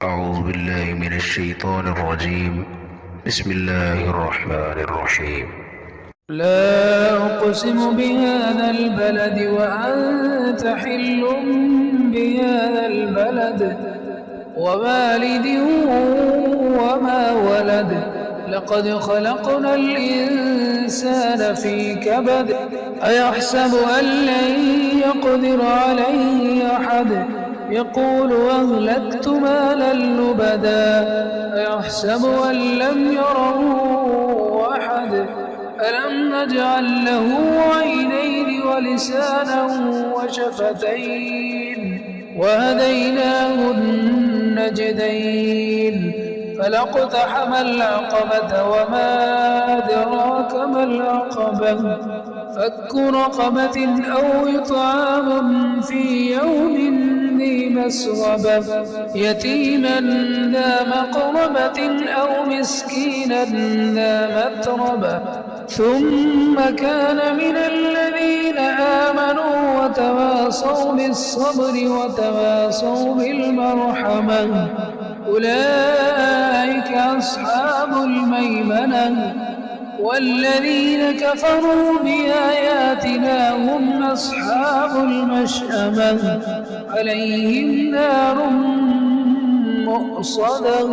أعوذ بالله من الشيطان الرجيم. بسم الله الرحمن الرحيم. لا أقسم بهذا البلد وأنت حل بهذا البلد ووالد وما ولد لقد خلقنا الإنسان في كبد أيحسب أن لن يقدر عليه أحد يقول أهلكت مالا لبدا أيحسب أن لم يره أحد ألم نجعل له عينين ولسانا وشفتين وهديناه النجدين فلاقتحم العقبة وما أدراك ما العقبة فك رقبة أو إطعام في يوم ذي مسغبة يتيما ذا مقربة أو مسكينا ذا متربة ثم كان من الذين آمنوا وتواصوا بالصبر وتواصوا بالمرحمة أولئك أصحاب الميمنة والذين كفروا بآياتنا هم أصحاب المشأمة عليهم نار مؤصدة